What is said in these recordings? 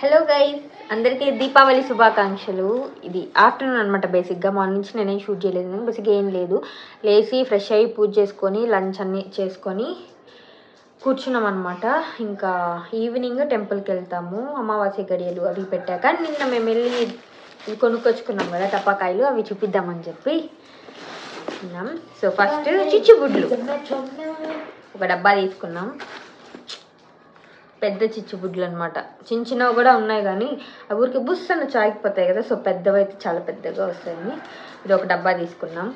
Hello guys, అందరికీ దీపావళి శుభాకాంక్షలు. ఇది ఆఫ్టర్నూన్ అనమాట. బేసిక్గా మార్నింగ్ నుంచి నేనేం షూట్ చేయలేదు. బేసిక్గా ఏం లేదు, లేచి ఫ్రెష్ అయ్యి పూజ చేసుకొని లంచ్ అన్నీ చేసుకొని కూర్చున్నాం అనమాట. ఇంకా ఈవినింగ్ టెంపుల్కి వెళ్తాము. అమావాస్య గడియలు అవి పెట్టాక నిన్న మేము వెళ్ళి కొనుక్కొచ్చుకున్నాం కదా టపాకాయలు, అవి చూపిద్దామని చెప్పి ఉన్నాం. సో ఫస్ట్ చిచ్చుబుడ్లు ఒక డబ్బా తీసుకున్నాం. పెద్ద చిచ్చుబుడ్లు అనమాట. చిన్న చిన్నవి కూడా ఉన్నాయి కానీ ఆ ఊరికి బుస్ అన్న చాగిపోతాయి కదా, సో పెద్దవి అయితే చాలా పెద్దగా వస్తాయని ఇది ఒక డబ్బా తీసుకున్నాం.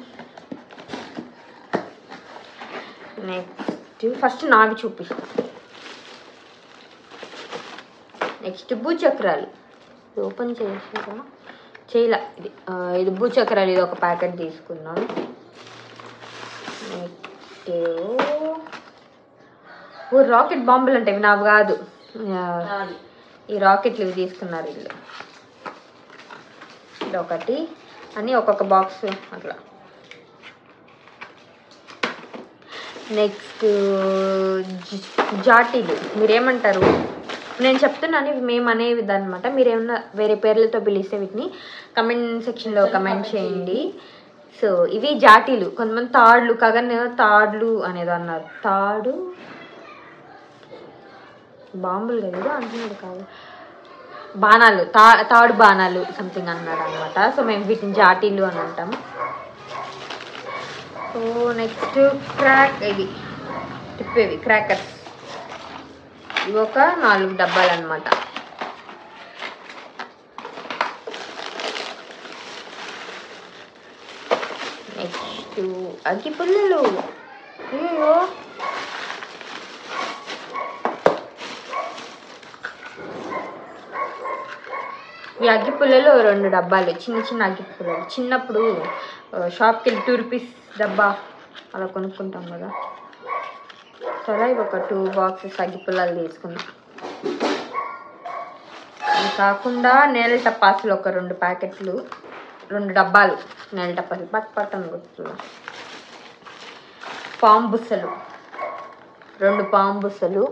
నెక్స్ట్ ఫస్ట్ నావి చూపిస్తాం. నెక్స్ట్ భూచక్రాలు ఓపెన్ చేసారా చేయలా, ఇది భూచక్రాలు, ఇది ఒక ప్యాకెట్ తీసుకున్నాం. నెక్స్ట్ రాకెట్ బాంబులు అంటే ఇవి నావి కాదు, ఈ రాకెట్లు ఇవి తీసుకున్నారు వీళ్ళు. ఇది ఒకటి అని ఒక్కొక్క బాక్స్ అట్లా. నెక్స్ట్ జాటీలు మీరేమంటారు, నేను చెప్తున్నాను ఇవి మేము అనేవి అనమాట. మీరేమన్నా వేరే పేర్లతో పిలిస్తే వీటిని కమెంట్ సెక్షన్లో కమెంట్ చేయండి. సో ఇవి జాటీలు. కొంతమంది తాడులు, కగన్ తాడులు అనేది అన్నారు. తాడు బాంబులు కదా అంటున్నాడు, కాదు బాణాలు, తాడు బాణాలు సంథింగ్ అన్నాడు అనమాట. సో మేము వీటిని జాటీలు అని అంటాం. సో నెక్స్ట్ ఇవి తిప్పేవి క్రాకర్స్, ఇవి ఒక 4 డబ్బాలు అనమాట. నెక్స్ట్ అగ్గి పుల్లలు, అయ్యో ఈ అగ్గి పుల్లలు 2 డబ్బాలు, చిన్న చిన్న అగ్గి పుల్లలు. చిన్నప్పుడు షాప్కి వెళ్ళి 2 రూపీస్ డబ్బా అలా కొనుక్కుంటాం కదా, సరే ఇవి ఒక 2 బాక్సెస్ అగ్గి పుల్లలు తీసుకున్నాం. ఇది కాకుండా నేల టపాసులు ఒక 2 ప్యాకెట్లు, 2 డబ్బాలు నేల టపాసులు పక్కన గుర్తున్నా. పాము బుస్సలు 2 పాము బుస్సలు.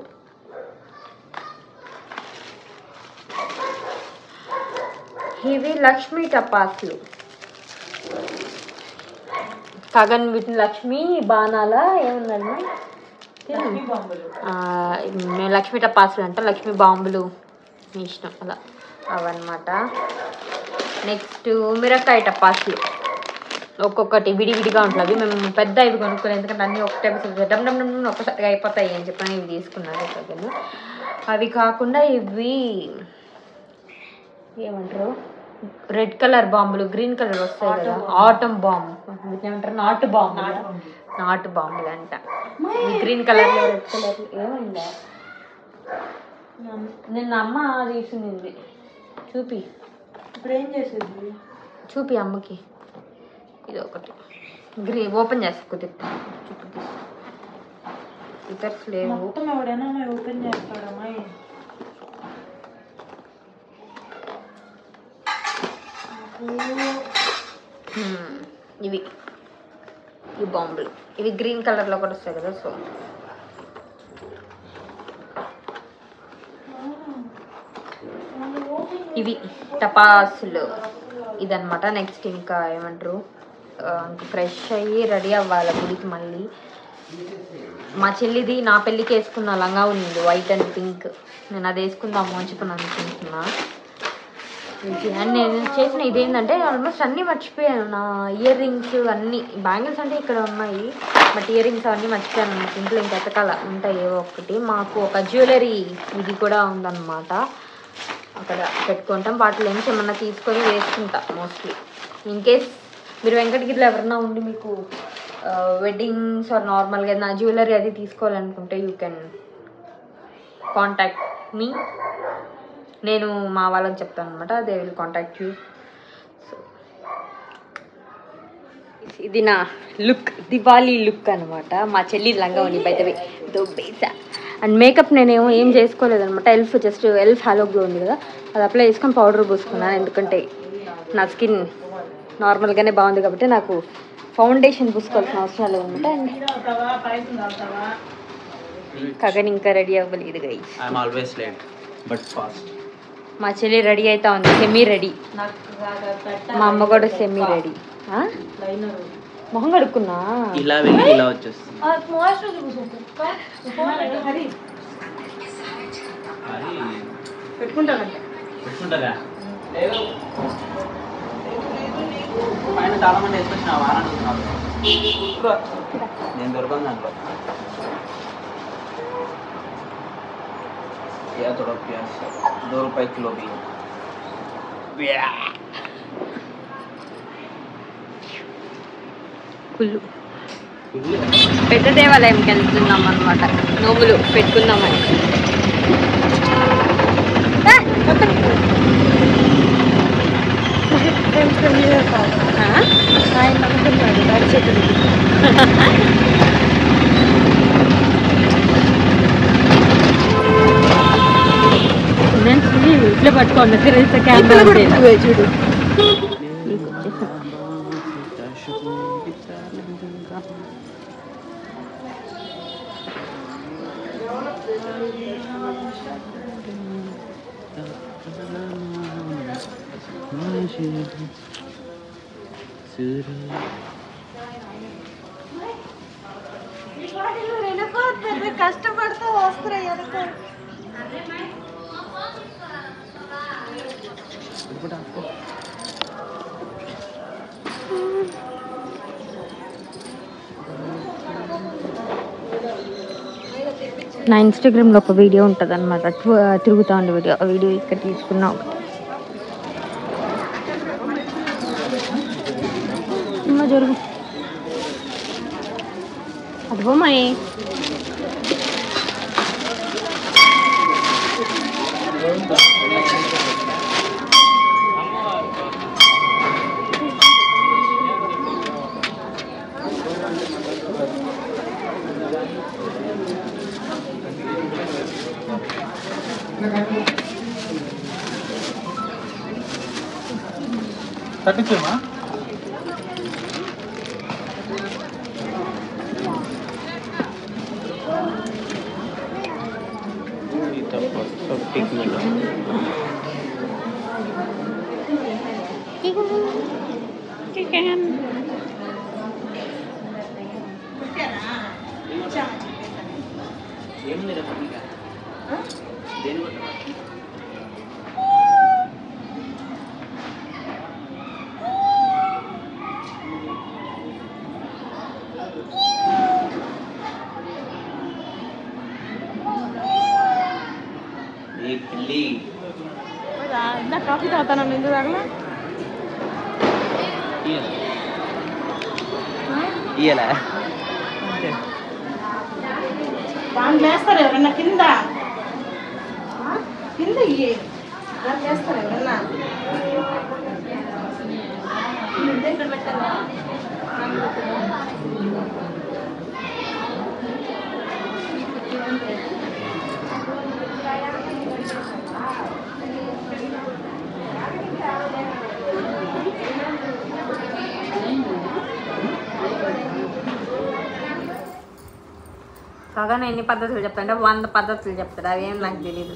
ఇవి లక్ష్మీ టపాసులు, కగన్ వీటిని లక్ష్మీ బాణాల ఏమన్నా మేము లక్ష్మీ టపాసులు అంట, లక్ష్మీ బాంబులు మీ ఇష్టం అలా అవన్నమాట. నెక్స్ట్ మిరకాయ టపాసులు ఒక్కొక్కటి విడివిడిగా ఉంటుంది. మేము పెద్ద ఇవి కొనుక్కోలేదు, ఎందుకంటే అన్నీ ఒకటే డమ్ డమ్ డమ్ ఒక్కసారిగా అయిపోతాయి అని చెప్పని ఇవి తీసుకున్నారు కగన్. అవి కాకుండా ఇవి ఏమంటారు, రెడ్ కలర్ బాంబులు, గ్రీన్ కలర్ వస్తాయి కదా, ఆటం బాంబు ఏమంటారు, నాటు బాంబులు అంట. గ్రీన్ కలర్ లో రెడ్ కలర్ ఏమైందా, నిన్న అమ్మ తీసింది చూపి, ఇప్పుడు ఏం చేసేది చూపి అమ్మకి. ఇది ఒకటి గ్రీన్ ఓపెన్ చేస్తా కుదిరితే చూపి, ఇతర్స్ లేవు. మొత్తం ఎవడైనా ఓపెన్ చేస్తాడమ్మా. ఇవి ఈ బాంబులు, ఇవి గ్రీన్ కలర్లో కూడా వస్తాయి కదా. సో ఇవి టపాసులు ఇదనమాట. నెక్స్ట్ ఇంకా ఏమంటారు, ఫ్రెష్ అయ్యి రెడీ అవ్వాలి గుడికి. మళ్ళీ మా చెల్లిది నా పెళ్ళికి వేసుకున్న లంగా ఉంది, వైట్ అండ్ పింక్. నేను అది వేసుకుందాము అని చెప్పి అనుకుంటున్నా. అండ్ నేను చేసిన ఇదేంటంటే ఆల్మోస్ట్ అన్నీ మర్చిపోయాను. నా ఇయర్ రింగ్స్ అన్నీ, బ్యాంగిల్స్ అంటే ఇక్కడ ఉన్నాయి, బట్ ఇయర్ రింగ్స్ అవన్నీ మర్చిపోయాను అన్నమాట. ఇంట్లో ఇంకా ఎతకాల ఉంటాయి ఏవో ఒకటి. మాకు ఒక జ్యువెలరీ ఇది కూడా ఉందన్నమాట, అక్కడ పెట్టుకుంటాం. వాటిలో నుంచి ఏమన్నా తీసుకొని వేసుకుంటా మోస్ట్లీ. ఇన్కేస్ మీరు వెంకటగిరిలో ఎవరన్నా ఉండి మీకు వెడ్డింగ్స్ ఆర్ నార్మల్గా నా జ్యువెలరీ అది తీసుకోవాలనుకుంటే యూ కెన్ కాంటాక్ట్ మీ. నేను మా వాళ్ళకి చెప్తాను అనమాట, they will contact you. So ఇది నా లుక్, దివాళీ లుక్ అనమాట. మా చెల్లి లంగా ఉంది బయటవి దొబ్బేసా. అండ్ మేకప్ నేనేమో ఏం చేసుకోలేదనమాట. జస్ట్ ఎల్ఫ్ హాలో గ్లో ఉంది కదా, అది అప్లై చేసుకొని పౌడర్ పూసుకున్నాను. ఎందుకంటే నా స్కిన్ నార్మల్గానే బాగుంది కాబట్టి నాకు ఫౌండేషన్ పూసుకోవాల్సిన అవసరం లేదనమాట. అండ్ కగన్ ఇంకా రెడీ అవ్వలేదు guys. I'm always late but fast. మా చెల్లి రెడీ అవుతా ఉంది, సెమీ రెడీ. మా అమ్మ కూడా సెమీ రెడీ. మొహం కడుక్కున్నా ఇలా వెళ్ళి ఇలా వచ్చేస్తుంది. పెట్టుకుంటారా పైన చాలా మంది వేసుకొచ్చిన నేను దొరకను దాంట్లో. थोड़ा प्याज 2 रुपए किलो भी కుళ్ళు. పెద్ద దేవాలయంకి వెళ్తున్నాం అనమాట, నోములు పెట్టుకుందామని. ఇట్లా పట్టుకోండి చూడు. కష్టపడుతూ వస్తున్నాయి అనుకో. 'నా ఇన్స్టాగ్రామ్లో ఒక వీడియో ఉంటుంది అనమాట, తిరుగుతూ ఉండే వీడియో. ఆ వీడియో ఇక్కడ తీసుకున్నా. జరుగు అదిగో మై తగ్గించమ్మా. కాఫీ తాగుతాను ఎందుకు తాగలా? దాంట్లో వేస్తారు ఎవరన్నా కింద కింద దాంట్లో వేస్తారు ఎవరన్నా. ఇక్కడ పెట్టాలా? కాగా ఎన్ని పద్ధతులు చెప్తాంటే 100 పద్ధతులు చెప్తాడు, అవేం నాకు తెలీదు.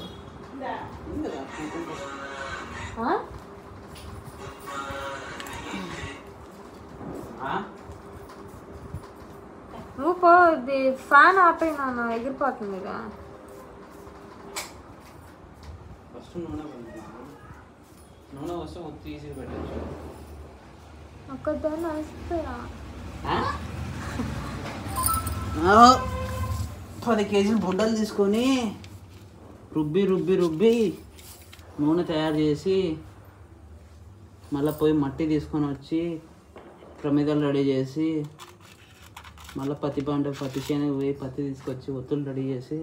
నువ్వు పో, ఫ్యాన్ ఆపేనా, ఎగిరిపోతుంది. ఒక్కదాన్ని వస్తాయా? 10 కేజీలు బుడ్డలు తీసుకొని రుబ్బి రుబ్బి రుబ్బి నూనె తయారు చేసి మళ్ళీ పోయి మట్టి తీసుకొని వచ్చి ప్రమిదలు రెడీ చేసి మళ్ళీ పత్తి చేనుకు పోయి పత్తి తీసుకొచ్చి ఒత్తులు రెడీ చేసి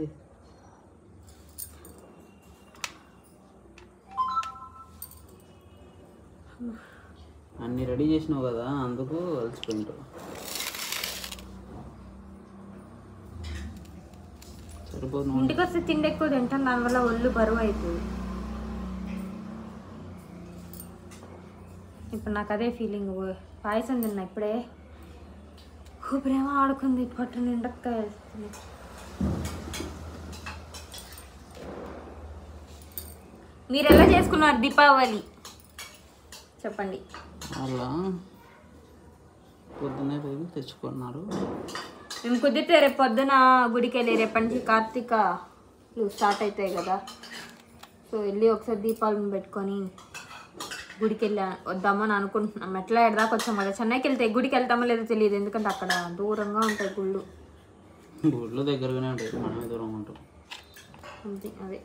అన్నీ రెడీ చేసినావు కదా, అందుకు అలసిపోయింటావు. ఇంటికి వస్తే తిండి ఎక్కువ తింటాను, దానివల్ల ఒళ్ళు బరువు అవుతుంది. ఇప్పుడు నాకు అదే ఫీలింగ్. పాయసం తిన్నా ఇప్పుడే, ప్రేమ ఆడుకుంది, పట్టు నిండకాయ వేస్తుంది. మీరు ఎలా చేసుకున్నారు దీపావళి చెప్పండి. అలా పొద్దున్నే పోయి తెచ్చుకున్నారు. మేము కుదిరితే రేపు పొద్దున గుడికి వెళ్ళి రేపటి నుంచి కార్తీకలు స్టార్ట్ అవుతాయి కదా, సో వెళ్ళి ఒకసారి దీపాలను పెట్టుకొని గుడికి వెళ్ళి వద్దామని అనుకుంటున్నాం. ఎట్లా ఎడదాకా వచ్చాం కదా, చెన్నైకి వెళ్తే గుడికి వెళ్తామో లేదో తెలియదు, ఎందుకంటే అక్కడ దూరంగా ఉంటాయి గుళ్ళు. గుళ్ళు దగ్గరగానే ఉంటాయి, మనమే దూరంగా ఉంటాం అంతే. అదే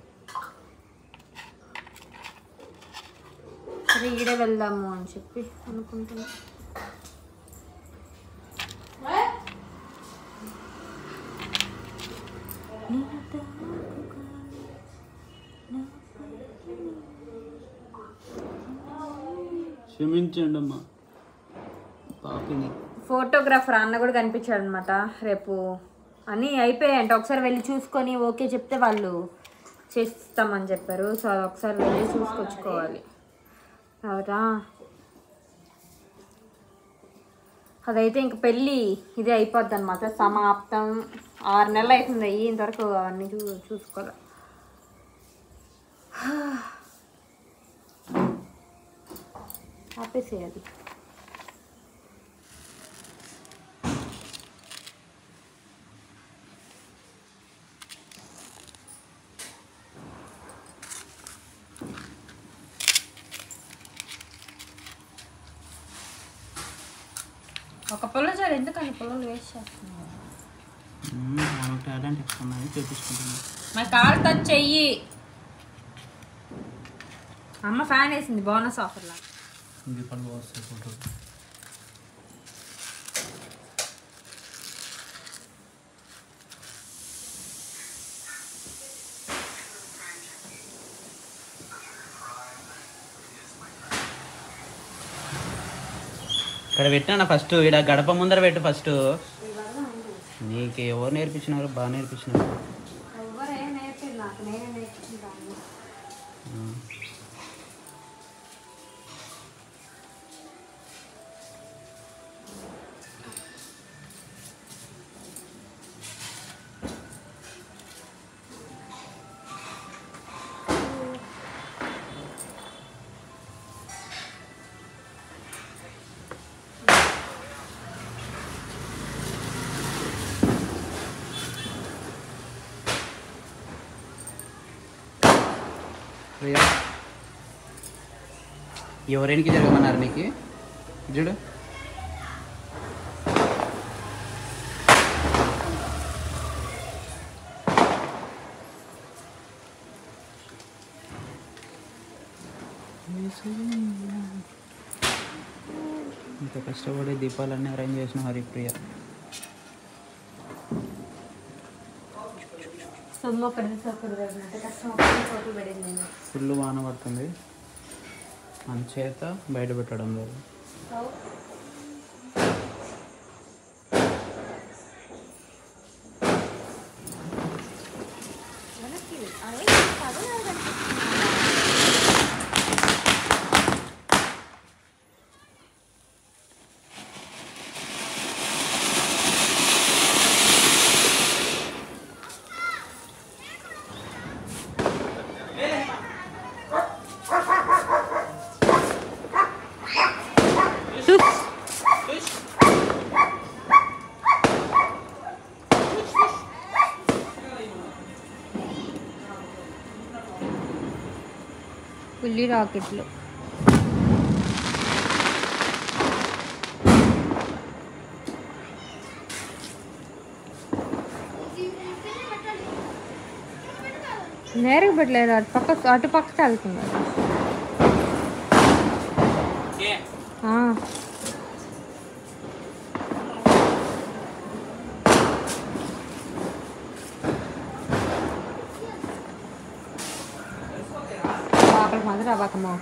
సరే ఈడే వెళ్దాము అని చెప్పి అనుకుంటున్నాం. క్షమించండి అమ్మా పాపిని. ఫోటోగ్రాఫర్ అన్న కూడా కనిపించాడు అనమాట. రేపు అని అయిపోయాయంట, ఒకసారి వెళ్ళి చూసుకొని ఓకే చెప్తే వాళ్ళు చేస్తామని చెప్పారు. సో అది ఒకసారి వెళ్ళి చూసుకొచ్చుకోవాలి. అవునా, అదైతే ఇంక పెళ్ళి ఇదే అయిపోద్ది అనమాట, సమాప్తం. 6 నెలలు అవుతుంది అయ్యి ఇంతవరకు అవన్నీ చూసుకోవాలి. ఆపేసేయాలి. ఒక పొలం చాలు, ఎందుకని పొలం వేస్ట్ చేస్తున్నావు? టాలెంట్ ఎక్కున్నాయి చూపించుకుంటున్నాను. మా కాల్ టచ్ చెయ్యి. అమ్మ ఫ్యాన్ వేసింది బోనస్ ఆఫర్లా. దీపాలు వస్తాయి ఫోటో. ఇక్కడ పెట్టినా ఫస్ట్, ఇక్కడ గడప ముందర పెట్టు ఫస్ట్. నీకు ఎవరు నేర్పించినారు? బాగా నేర్పించినారు. ఎవరికి జరగమన్నారు నీకు? చూడు ఇంత కష్టపడి దీపాలన్నీ అరేంజ్ చేసిన హరిప్రియ. ఫుల్ వాన పడుతుంది, అంచేత బయట పెట్టడం లేదు. పుల్లి రాకెట్లు. నేరుగా పెట్టలేదు, అటుపక్క వెళ్తున్నారు. లోపలికి మాత్రం రాబాకమ్మా.